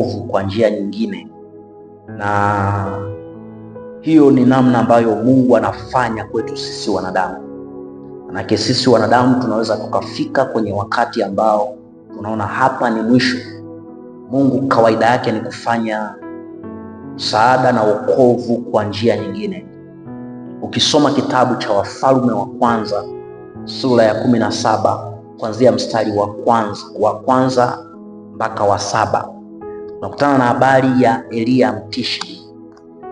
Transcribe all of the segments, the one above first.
wokovu kwa njia nyingine, na hiyo ni namna ambayo Mungu anafanya kwetu sisi wanadamu. Manake sisi wanadamu tunaweza tukafika kwenye wakati ambao tunaona hapa ni mwisho. Mungu kawaida yake ni kufanya msaada na wokovu kwa njia nyingine. Ukisoma kitabu cha Wafalme wa Kwanza sura ya 17 kuanzia mstari wa kwanza mpaka wa 7, unakutana na habari ya Elia Mtishbi.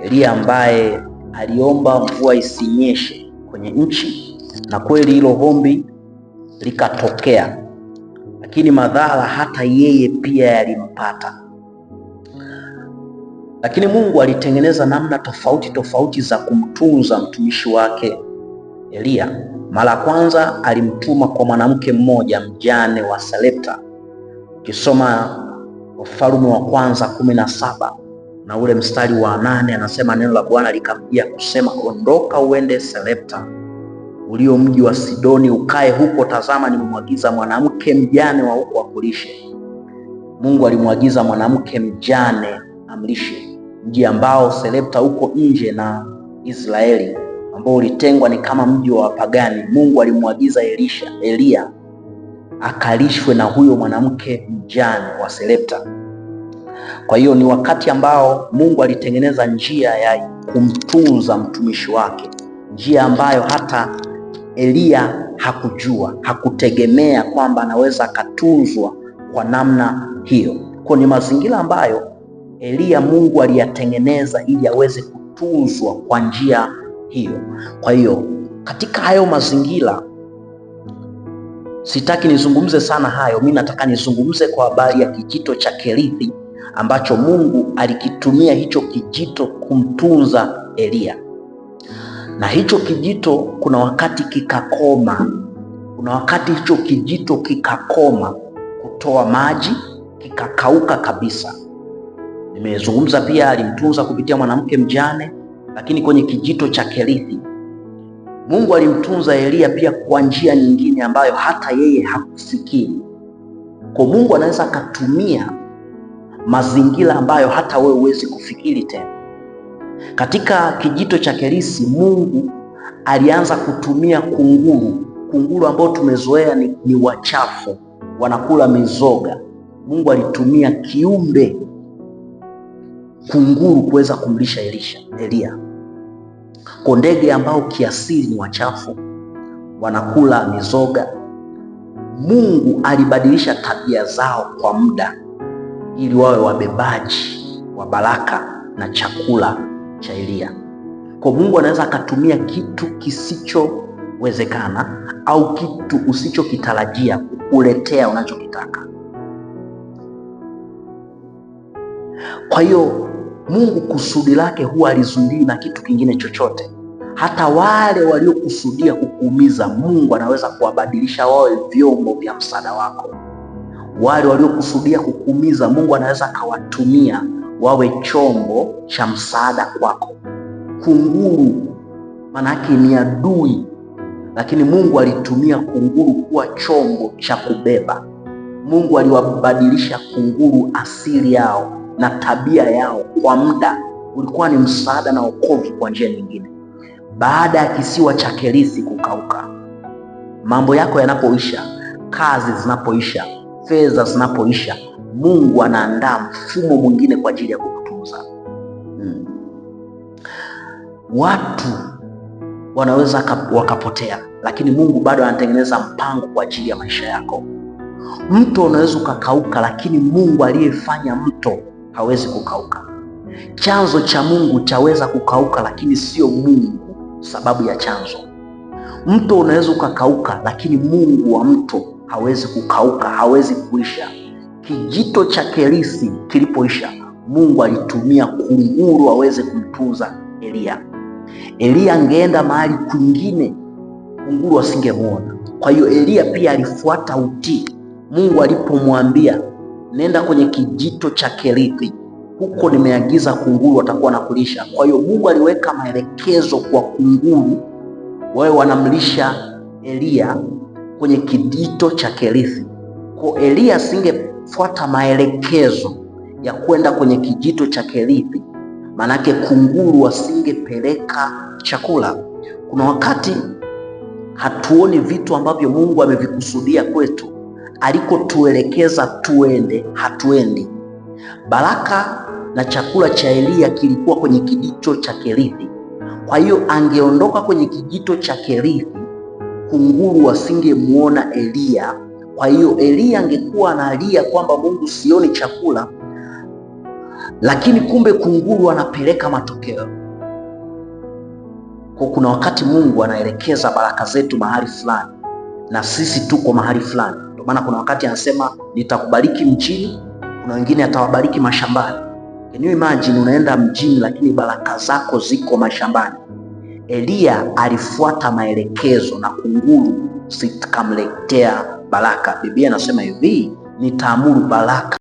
Elia ambaye aliomba mvua isinyeshe kwenye nchi, na kweli hilo ombi likatokea, lakini madhara hata yeye pia yalimpata. Lakini Mungu alitengeneza namna tofauti tofauti za kumtunza mtumishi wake Elia. Mara ya kwanza alimtuma kwa mwanamke mmoja mjane wa Sarepta. Ukisoma Wafalme wa Kwanza 17 na ule mstari wa 8, anasema neno la Bwana likamjia kusema, ondoka uende Sarepta ulio mji wa Sidoni, ukae huko. Tazama, nimemwagiza mwanamke mjane wa huko akulishe. Mungu alimwagiza mwanamke mjane amlishe. Mji ambao Sarepta uko nje na Israeli, ambao ulitengwa ni kama mji wa wapagani. Mungu alimwagiza Elia akalishwe na huyo mwanamke mjane wa Sarepta. Kwa hiyo ni wakati ambao Mungu alitengeneza njia ya kumtunza mtumishi wake, njia ambayo hata Elia hakutegemea kwamba anaweza akatunzwa kwa namna hiyo. Kwa ni mazingira ambayo Elia Mungu aliyatengeneza ili aweze kutunzwa kwa njia hiyo. Kwa hiyo katika hayo mazingira sitaki nizungumze sana hayo. Mimi nataka nizungumze kwa habari ya kijito cha Kerithi ambacho Mungu alikitumia hicho kijito kumtunza Elia. Na hicho kijito kuna wakati kikakoma. Kuna wakati hicho kijito kikakoma kutoa maji, kikakauka kabisa. Nimezungumza pia alimtunza kupitia mwanamke mjane, lakini kwenye kijito cha Kerithi Mungu alimtunza Elia pia kwa njia nyingine ambayo hata yeye hakufikiri. Kwa Mungu anaweza akatumia mazingira ambayo hata wewe huwezi kufikiri tena. Katika kijito cha Kerithi Mungu alianza kutumia kunguru ambao tumezoea ni wachafu, wanakula mizoga. Mungu alitumia kiumbe kunguru kuweza kumlisha Elia. Kwa ndege ambao kiasili ni wachafu, wanakula mizoga, Mungu alibadilisha tabia zao kwa muda ili wawe wabebaji wa baraka na chakula cha Elia. Kwa Mungu anaweza akatumia kitu kisichowezekana au kitu usichokitarajia kukuletea unachokitaka. Kwa hiyo Mungu kusudi lake huwa alizuii na kitu kingine chochote. Hata wale waliokusudia kukuumiza, Mungu anaweza kuwabadilisha wawe vyombo vya msaada wako. Wale waliokusudia kukuumiza, Mungu anaweza akawatumia wawe chombo cha msaada kwako. Kunguru manake ni adui, lakini Mungu alitumia kunguru kuwa chombo cha kubeba. Mungu aliwabadilisha kunguru asili yao na tabia yao kwa muda, ulikuwa ni msaada na wokovu kwa njia nyingine. Baada ya kisiwa cha Kerithi kukauka, mambo yako yanapoisha, kazi zinapoisha, fedha zinapoisha, Mungu anaandaa mfumo mwingine kwa ajili ya kukutunza. Watu wanaweza wakapotea, lakini Mungu bado anatengeneza mpango kwa ajili ya maisha yako. Mto unaweza ukakauka, lakini Mungu aliyefanya mto hawezi kukauka. Chanzo cha Mungu chaweza kukauka, lakini sio Mungu sababu ya chanzo. Mto unaweza ukakauka, lakini Mungu wa mto hawezi kukauka, hawezi kuisha. Kijito cha Kerithi kilipoisha, Mungu alitumia kunguru aweze kumtunza Elia. Elia angeenda mahali kwingine, kunguru asingemuona. Kwa hiyo Elia pia alifuata utii. Mungu alipomwambia nenda kwenye kijito cha Kerithi, huko nimeagiza kunguru watakuwa nakulisha. Kwa hiyo Mungu aliweka maelekezo kwa kunguru, wao wanamlisha Elia kwenye kijito cha Kerithi. Kwa Elia asingefuata maelekezo ya kwenda kwenye kijito cha Kerithi, manake kunguru wasingepeleka chakula. Kuna wakati hatuoni vitu ambavyo Mungu amevikusudia kwetu, alikotuelekeza tuende, hatuendi. Baraka na chakula cha Eliya kilikuwa kwenye kijito cha Kerithi. Kwa hiyo angeondoka kwenye kijito cha Kerithi, kunguru wasingemuona Eliya. Kwa hiyo Eliya angekuwa analia kwamba Mungu, sioni chakula, lakini kumbe kunguru anapeleka matokeo. Kwa kuna wakati Mungu anaelekeza baraka zetu mahali fulani na sisi tuko mahali fulani. Ndio maana kuna wakati anasema nitakubariki mjini, kuna wengine atawabariki mashambani. Can you imagine, unaenda mjini lakini baraka zako ziko mashambani. Eliya alifuata maelekezo na kunguru zikamletea baraka. Biblia inasema hivi, nitaamuru baraka